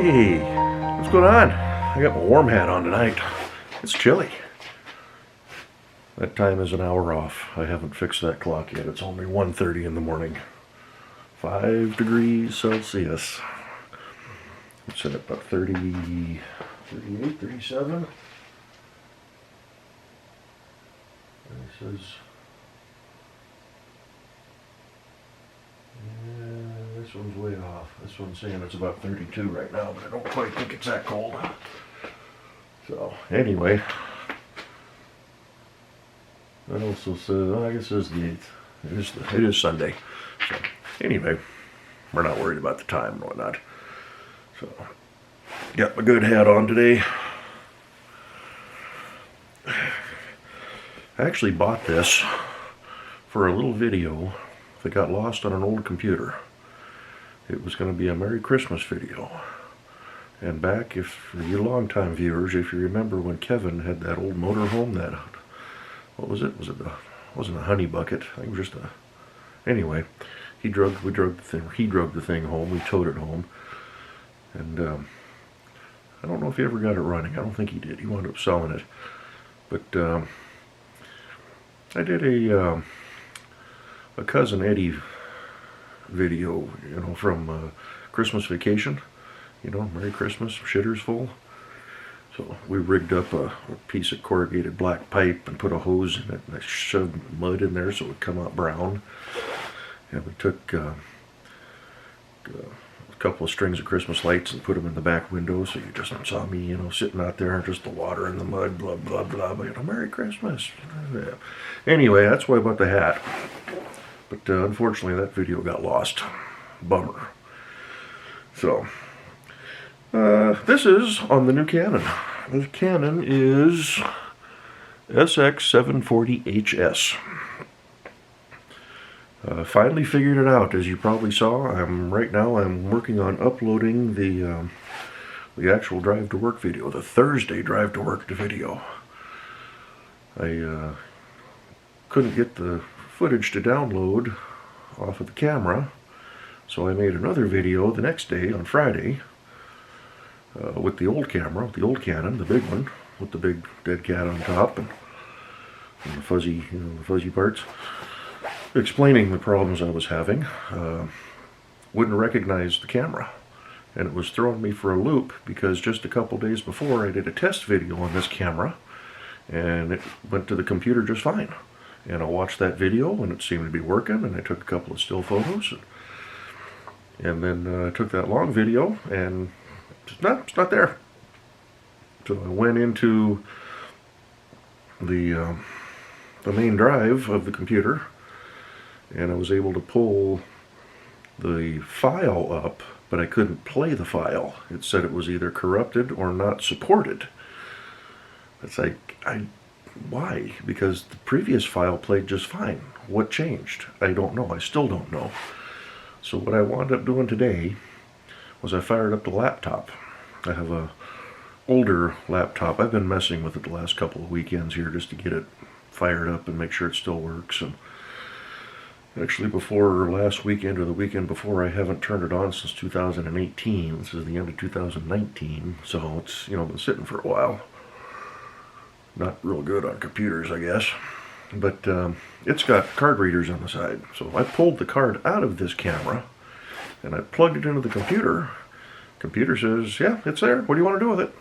Hey, what's going on? I got my warm hat on tonight. It's chilly. That time is an hour off. I haven't fixed that clock yet. It's only 1:30 in the morning. 5 degrees Celsius. It's at about 30, 38, 37. And it says, this one's way off. This one's saying it's about 32 right now, but I don't quite think it's that cold. So, anyway. That also says, I guess it is the 8th. It is Sunday. So, anyway, we're not worried about the time and whatnot. So, got my good hat on today. I actually bought this for a little video that got lost on an old computer. It was going to be a Merry Christmas video. And back, if for you long-time viewers, if you remember when Kevin had that old motorhome, that, what was it? It wasn't a honey bucket. I think it was just a, anyway, we drug the thing home, we towed it home. And I don't know if he ever got it running. I don't think he did. He wound up selling it. But I did a Cousin Eddie video, you know, from Christmas Vacation, you know, Merry Christmas, shitters full. So we rigged up a piece of corrugated black pipe and put a hose in it, and I shoved mud in there so it would come out brown. And we took a couple of strings of Christmas lights and put them in the back window, so you just saw me, you know, sitting out there, just the water and the mud, blah, blah, blah, you know, Merry Christmas. Yeah. Anyway, that's why I bought the hat. But unfortunately, that video got lost. Bummer. So, this is on the new Canon. The Canon is SX740HS. Finally figured it out, as you probably saw. Right now I'm working on uploading the actual drive to work video, the Thursday drive to work video. I couldn't get the footage to download off of the camera, so I made another video the next day on Friday with the old camera, the old Canon, the big one, with the big dead cat on top and the fuzzy, you know, the fuzzy parts, explaining the problems I was having. Wouldn't recognize the camera, and it was throwing me for a loop because just a couple days before I did a test video on this camera and it went to the computer just fine. And I watched that video and it seemed to be working, and I took a couple of still photos, and then I took that long video and it's not there. So I went into the main drive of the computer, and I was able to pull the file up, but I couldn't play the file. It said it was either corrupted or not supported. It's like, why? Because the previous file played just fine. What changed? I don't know. I still don't know. So what I wound up doing today was I fired up the laptop. I have a older laptop. I've been messing with it the last couple of weekends here just to get it fired up and make sure it still works. And actually, before last weekend or the weekend before, I haven't turned it on since 2018. This is the end of 2019, so it's, you know, been sitting for a while. Not real good on computers, I guess. But it's got card readers on the side. So I pulled the card out of this camera and I plugged it into the computer. Computer says, yeah, it's there. What do you want to do with it?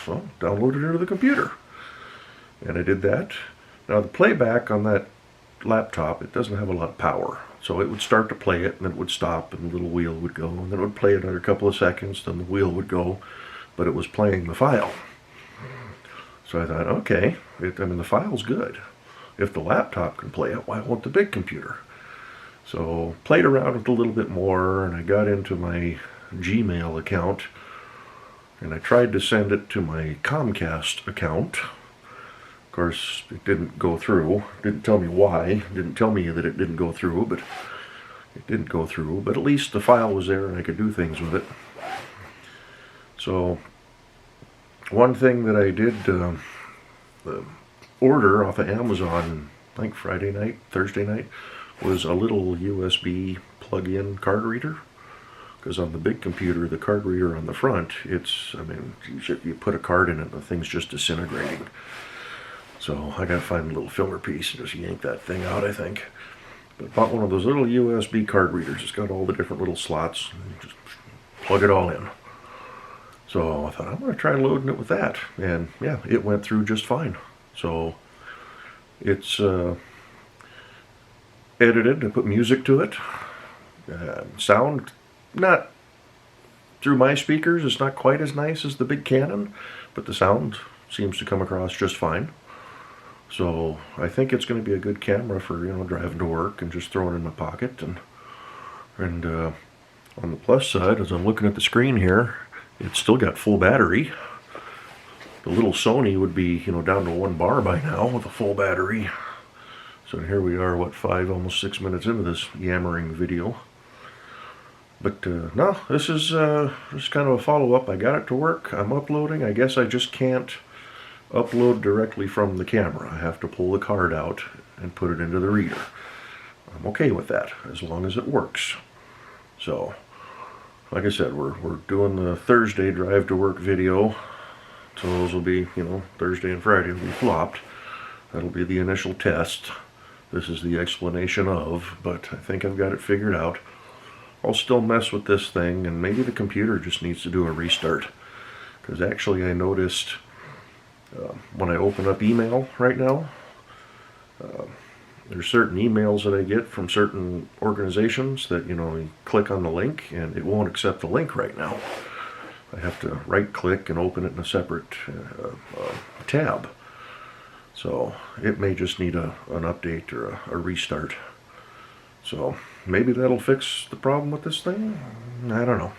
So download it into the computer. And I did that. Now the playback on that laptop, it doesn't have a lot of power. So it would start to play it and then it would stop and the little wheel would go, and then it would play another couple of seconds, then the wheel would go, but it was playing the file. So I thought, okay, I mean, the file's good. If the laptop can play it, why won't the big computer? So played around with it a little bit more, and I got into my Gmail account, and I tried to send it to my Comcast account. Of course, it didn't go through. Didn't tell me why. It didn't tell me that it didn't go through, but it didn't go through. But at least the file was there and I could do things with it. So one thing that I did order off of Amazon, I think Friday night, Thursday night, was a little USB plug-in card reader. Because on the big computer, the card reader on the front, it's, I mean, you put a card in it and the thing's just disintegrating. So I gotta find a little filler piece and just yank that thing out, I think. But bought one of those little USB card readers. It's got all the different little slots. Just plug it all in. So I thought, I'm gonna try loading it with that. And yeah, it went through just fine. So it's edited. I put music to it. Sound, not through my speakers, it's not quite as nice as the big Canon, but the sound seems to come across just fine. So I think it's going to be a good camera for, you know, driving to work and just throwing it in my pocket. And on the plus side, as I'm looking at the screen here, it's still got full battery. The little Sony would be, you know, down to 1 bar by now with a full battery. So here we are, what, 5, almost 6 minutes into this yammering video. But no, this is just kind of a follow-up. I got it to work. I'm uploading. I guess I just can't upload directly from the camera. I have to pull the card out and put it into the reader. I'm okay with that, as long as it works. So, like I said, we're doing the Thursday drive to work video. So those will be, you know, Thursday and Friday will be flopped. That'll be the initial test. This is the explanation of, but I think I've got it figured out. I'll still mess with this thing, and maybe the computer just needs to do a restart. Because actually I noticed when I open up email right now, there's certain emails that I get from certain organizations that, you know, you click on the link and it won't accept the link right now. I have to right click and open it in a separate tab. So it may just need an update or a restart. So maybe that'll fix the problem with this thing. I don't know.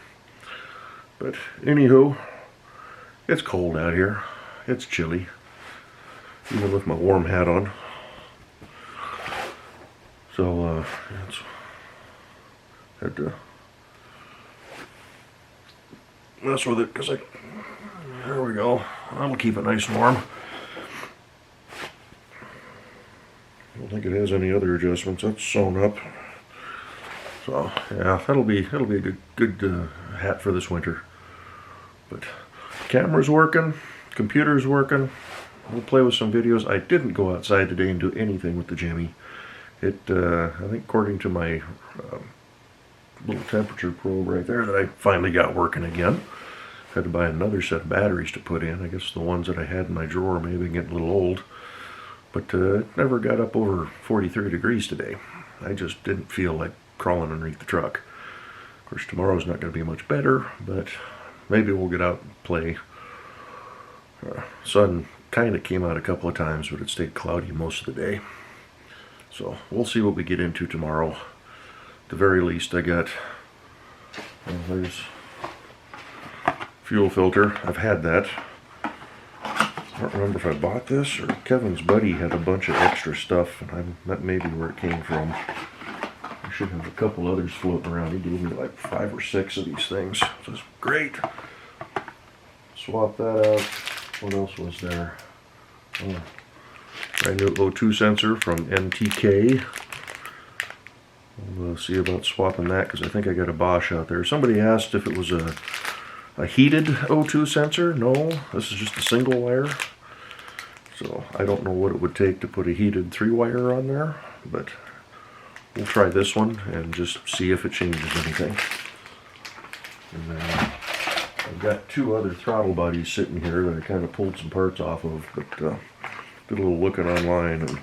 But anywho, it's cold out here. It's chilly, even with my warm hat on. So it's had to mess with it because there we go. That'll keep it nice and warm. I don't think it has any other adjustments. That's sewn up. So yeah, that'll be a good hat for this winter. But camera's working, computer's working. We'll play with some videos. I didn't go outside today and do anything with the Jimmy. I think according to my little temperature probe right there that I finally got working again. Had to buy another set of batteries to put in. I guess the ones that I had in my drawer may be getting a little old. But it never got up over 43 degrees today. I just didn't feel like crawling underneath the truck. Of course, tomorrow's not going to be much better, but maybe we'll get out and play. Sun kind of came out a couple of times, but it stayed cloudy most of the day. So we'll see what we get into tomorrow. At the very least, I got, there's fuel filter. I've had that. I don't remember if I bought this or Kevin's buddy had a bunch of extra stuff, and that may be where it came from. I should have a couple others floating around. He gave me like 5 or 6 of these things. So it's great. Swap that out. What else was there? Oh, brand new O2 sensor from NTK. We'll see about swapping that because I think I got a Bosch out there. Somebody asked if it was a heated O2 sensor. No, this is just a single wire. So I don't know what it would take to put a heated 3-wire on there, but we'll try this one and just see if it changes anything. And then I've got 2 other throttle bodies sitting here that I kind of pulled some parts off of, but did a little looking online and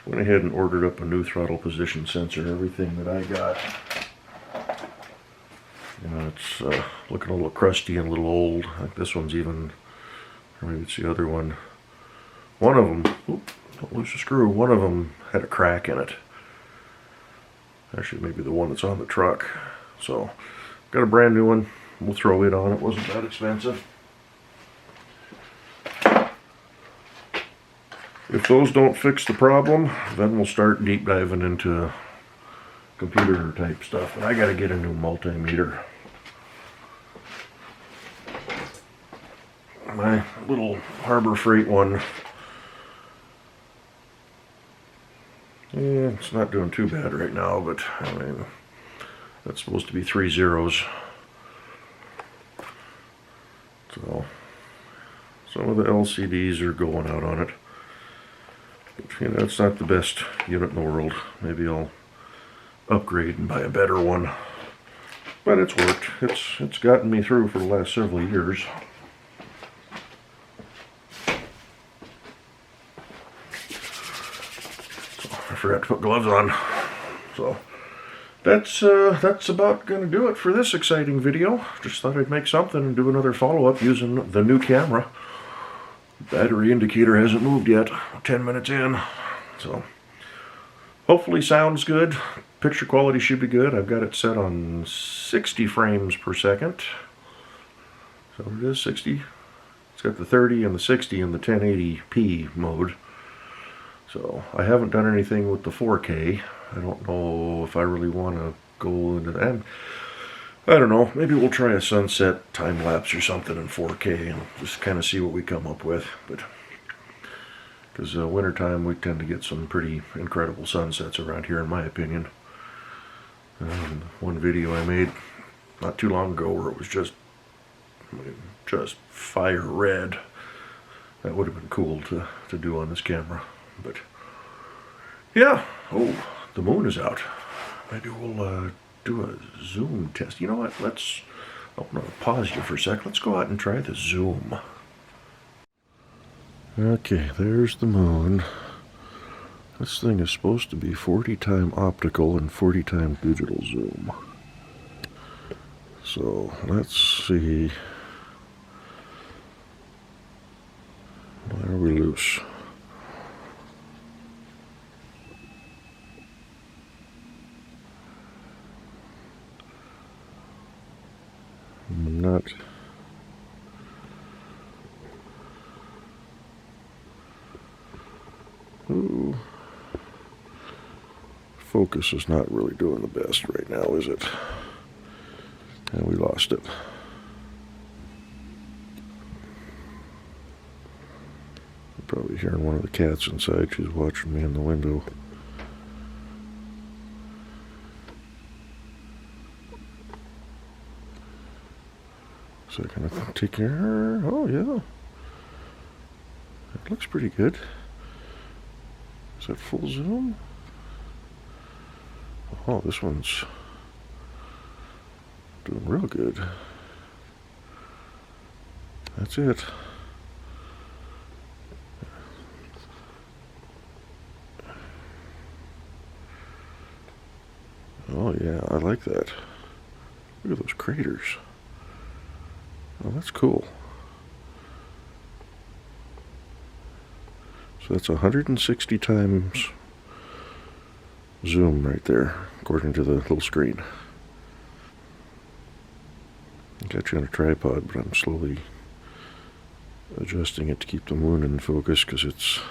went ahead and ordered up a new throttle position sensor. Everything that I got, you know, it's looking a little crusty and a little old. Like this one's even, or maybe it's the other one. One of them, don't lose a screw, one of them had a crack in it. Actually, maybe the one that's on the truck. So, got a brand new one. We'll throw it on. It wasn't that expensive. If those don't fix the problem, then we'll start deep diving into computer type stuff. And I got to get a new multimeter. My little Harbor Freight one, yeah, it's not doing too bad right now, but I mean, That's supposed to be 3 zeros. So some of the LCDs are going out on it. But, you know, it's not the best unit in the world. Maybe I'll upgrade and buy a better one. But it's worked. It's gotten me through for the last several years. So I forgot to put gloves on. So that's about going to do it for this exciting video. Just thought I'd make something and do another follow-up using the new camera. Battery indicator hasn't moved yet. 10 minutes in. So hopefully sounds good. Picture quality should be good. I've got it set on 60 frames per second. So it is 60. It's got the 30 and the 60 in the 1080p mode. So I haven't done anything with the 4K. I don't know if I really want to go into that. I don't know. Maybe we'll try a sunset time lapse or something in 4K and just kind of see what we come up with. But because wintertime we tend to get some pretty incredible sunsets around here, in my opinion. One video I made not too long ago where it was just fire red. That would have been cool to do on this camera. But yeah, oh, the moon is out. Maybe we'll do a zoom test. You know what? I'm going to pause you for a sec. Let's go out and try the zoom. Okay, there's the moon. This thing is supposed to be 40 time optical and 40 time digital zoom. So let's see. Why are we loose? Not. Ooh. Focus is not really doing the best right now, is it? And we lost it. You're probably hearing one of the cats inside. She's watching me in the window. So I kind of take care of her. Oh, yeah. It looks pretty good. Is that full zoom? Oh, this one's doing real good. That's it. Oh, yeah, I like that. Look at those craters. Oh, that's cool. So that's 160 times zoom right there, according to the little screen. I got you on a tripod, but I'm slowly adjusting it to keep the moon in focus because it's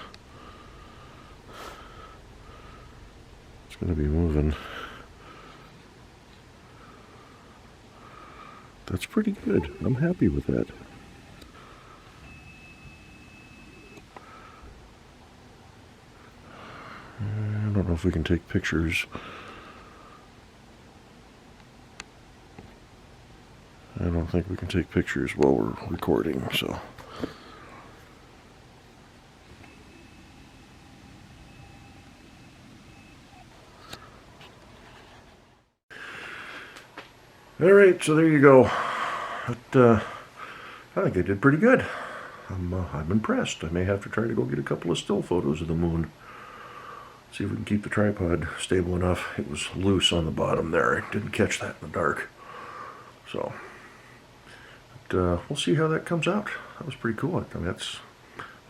going to be moving. That's pretty good. I'm happy with that. I don't know if we can take pictures. I don't think we can take pictures while we're recording, so. Alright, so there you go. But, I think I did pretty good. I'm impressed. I may have to try to go get a couple of still photos of the moon. See if we can keep the tripod stable enough. It was loose on the bottom there. I didn't catch that in the dark. So, but, we'll see how that comes out. That was pretty cool. I mean, that's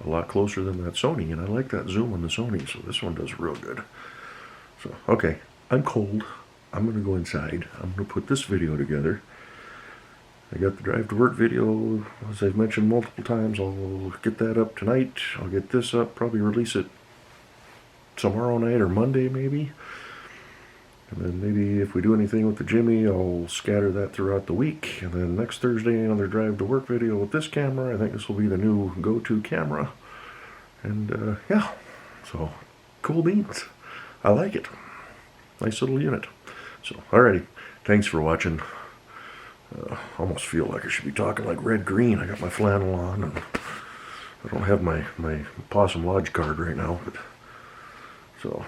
a lot closer than that Sony, and I like that zoom on the Sony, so this one does real good. So, okay, I'm cold. I'm going to go inside. I'm going to put this video together. I got the drive to work video, as I've mentioned multiple times. I'll get that up tonight. I'll get this up, probably release it tomorrow night or Monday maybe. And then maybe if we do anything with the Jimmy, I'll scatter that throughout the week. And then next Thursday, another drive to work video with this camera. I think this will be the new go-to camera. And yeah, so cool beans. I like it. Nice little unit. So, alrighty. Thanks for watching. Almost feel like I should be talking like Red Green. I got my flannel on, and I don't have my Possum Lodge card right now. But so,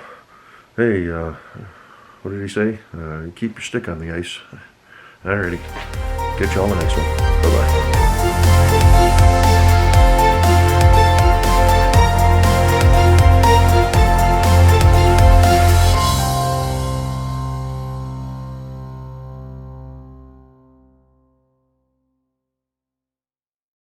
hey, what did he say? Keep your stick on the ice. Alrighty. Catch you all in the next one. Bye-bye.